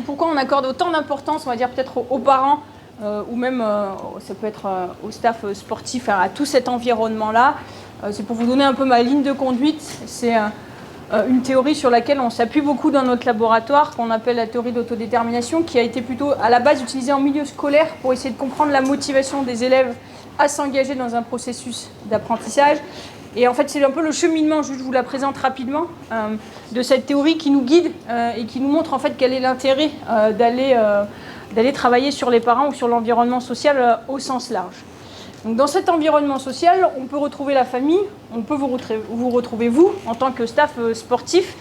pourquoi on accorde autant d'importance, on va dire peut-être aux parents, ou même ça peut être au staff sportif, à tout cet environnement-là. C'est pour vous donner un peu ma ligne de conduite. C'est une théorie sur laquelle on s'appuie beaucoup dans notre laboratoire, qu'on appelle la théorie d'autodétermination, qui a été plutôt à la base utilisée en milieu scolaire pour essayer de comprendre la motivation des élèves à s'engager dans un processus d'apprentissage. Et en fait, c'est un peu le cheminement, je vous la présente rapidement, de cette théorie qui nous guide et qui nous montre en fait quel est l'intérêt d'aller travailler sur les parents ou sur l'environnement social au sens large. Donc, dans cet environnement social, on peut retrouver la famille, on peut vous retrouver vous en tant que staff sportif.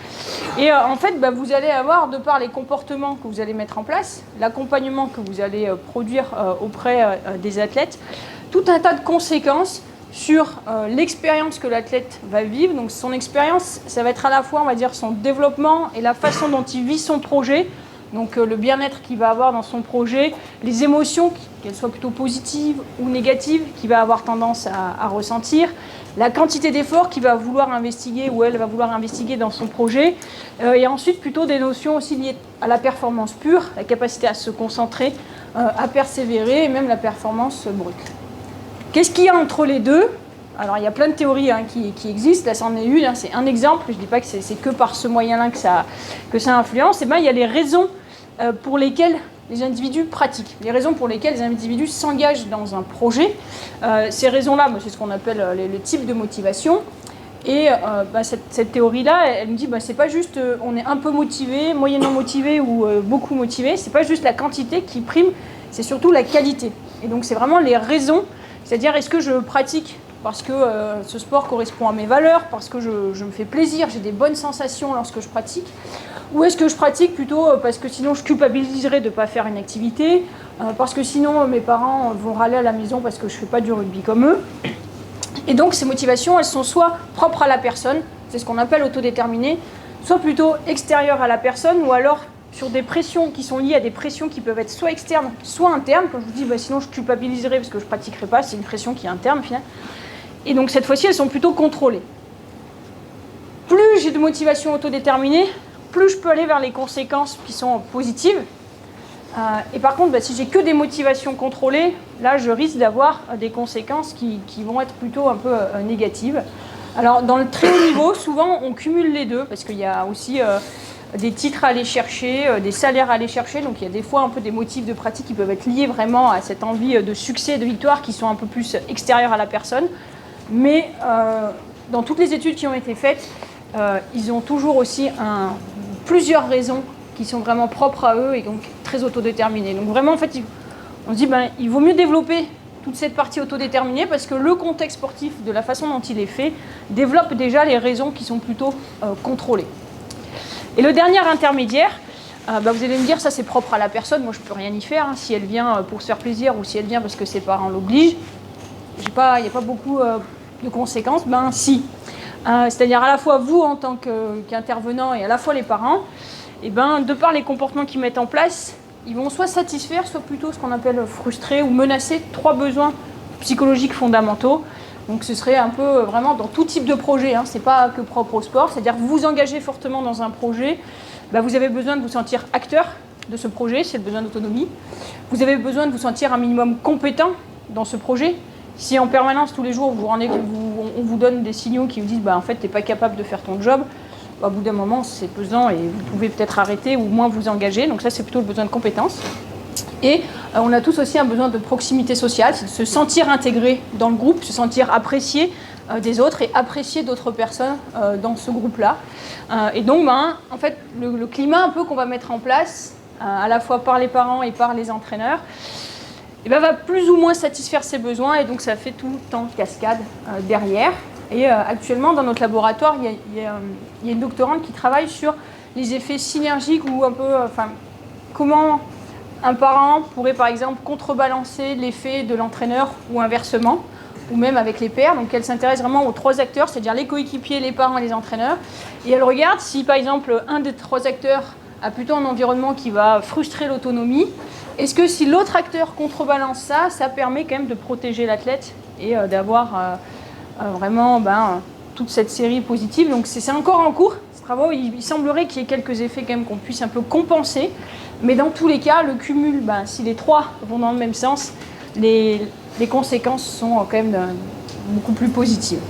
Et en fait, vous allez avoir, de par les comportements que vous allez mettre en place, l'accompagnement que vous allez produire auprès des athlètes, tout un tas de conséquences sur l'expérience que l'athlète va vivre. Donc son expérience, ça va être à la fois, on va dire, son développement et la façon dont il vit son projet. Donc le bien-être qu'il va avoir dans son projet, les émotions, qu'elles soient plutôt positives ou négatives, qu'il va avoir tendance à ressentir, la quantité d'efforts qu'il va vouloir investiguer ou elle va vouloir investiguer dans son projet, et ensuite plutôt des notions aussi liées à la performance pure, la capacité à se concentrer, à persévérer et même la performance brute. Qu'est-ce qu'il y a entre les deux ? Alors, il y a plein de théories qui existent. Là, c'en est une. C'est un exemple. Je ne dis pas que c'est que par ce moyen-là que ça influence. Et il y a les raisons pour lesquelles les individus pratiquent. Les raisons pour lesquelles les individus s'engagent dans un projet. Ces raisons-là, c'est ce qu'on appelle les types de motivation. Et cette théorie-là, elle me dit c'est pas juste on est un peu motivé, moyennement motivé ou beaucoup motivé. C'est pas juste la quantité qui prime, c'est surtout la qualité. Et donc, c'est vraiment les raisons. C'est-à-dire, est-ce que je pratique parce que ce sport correspond à mes valeurs, parce que je me fais plaisir, j'ai des bonnes sensations lorsque je pratique, ou est-ce que je pratique plutôt parce que sinon je culpabiliserais de ne pas faire une activité, parce que sinon mes parents vont râler à la maison parce que je ne fais pas du rugby comme eux. Et donc ces motivations, elles sont soit propres à la personne, c'est ce qu'on appelle autodéterminées, soit plutôt extérieures à la personne, ou alors sur des pressions qui sont liées à des pressions qui peuvent être soit externes, soit internes. Quand je vous dis sinon je culpabiliserais parce que je ne pratiquerai pas, c'est une pression qui est interne finalement. Et donc cette fois-ci, elles sont plutôt contrôlées. Plus j'ai de motivation autodéterminée, plus je peux aller vers les conséquences qui sont positives. Et par contre, si j'ai que des motivations contrôlées, là je risque d'avoir des conséquences qui vont être plutôt un peu négatives. Alors dans le très haut niveau, souvent on cumule les deux, parce qu'il y a aussi des titres à aller chercher, des salaires à aller chercher. Donc il y a des fois un peu des motifs de pratique qui peuvent être liés vraiment à cette envie de succès, de victoire, qui sont un peu plus extérieurs à la personne. Mais dans toutes les études qui ont été faites, ils ont toujours aussi plusieurs raisons qui sont vraiment propres à eux et donc très autodéterminées. Donc vraiment, en fait, on se dit il vaut mieux développer toute cette partie autodéterminée parce que le contexte sportif, de la façon dont il est fait, développe déjà les raisons qui sont plutôt contrôlées. Et le dernier intermédiaire, vous allez me dire, ça c'est propre à la personne, moi je ne peux rien y faire, si elle vient pour se faire plaisir ou si elle vient parce que ses parents l'obligent. Il n'y a pas beaucoup de conséquences, si. C'est-à-dire à la fois vous en tant qu'intervenant et à la fois les parents, de par les comportements qu'ils mettent en place, ils vont soit satisfaire, soit plutôt ce qu'on appelle frustrer ou menacer 3 besoins psychologiques fondamentaux. Donc ce serait un peu vraiment dans tout type de projet, c'est pas que propre au sport, c'est-à-dire que vous vous engagez fortement dans un projet, vous avez besoin de vous sentir acteur de ce projet, c'est le besoin d'autonomie. Vous avez besoin de vous sentir un minimum compétent dans ce projet. Si en permanence, tous les jours, on vous donne des signaux qui vous disent en fait, tu n'es pas capable de faire ton job, au bout d'un moment, c'est pesant et vous pouvez peut-être arrêter ou moins vous engager. Donc ça, c'est plutôt le besoin de compétence. Et on a tous aussi un besoin de proximité sociale, c'est de se sentir intégré dans le groupe, se sentir apprécié des autres et apprécier d'autres personnes dans ce groupe-là. Et donc, en fait, le climat un peu qu'on va mettre en place, à la fois par les parents et par les entraîneurs, va plus ou moins satisfaire ses besoins et donc ça fait tout en cascade derrière. Et actuellement, dans notre laboratoire, il y a une doctorante qui travaille sur les effets synergiques ou un peu, comment un parent pourrait par exemple contrebalancer l'effet de l'entraîneur ou inversement, ou même avec les pairs. Donc elle s'intéresse vraiment aux 3 acteurs, c'est-à-dire les coéquipiers, les parents et les entraîneurs. Et elle regarde si par exemple un des 3 acteurs a plutôt un environnement qui va frustrer l'autonomie. Est-ce que si l'autre acteur contrebalance ça permet quand même de protéger l'athlète et d'avoir vraiment toute cette série positive. Donc c'est encore en cours, ce travail. Il semblerait qu'il y ait quelques effets quand même qu'on puisse un peu compenser. Mais dans tous les cas, le cumul, si les trois vont dans le même sens, les conséquences sont quand même beaucoup plus positives.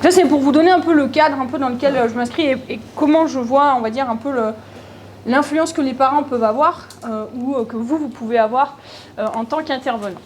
Ça, c'est pour vous donner un peu le cadre un peu dans lequel je m'inscris et comment je vois, on va dire, un peu l'influence que les parents peuvent avoir ou que vous pouvez avoir en tant qu'intervenant.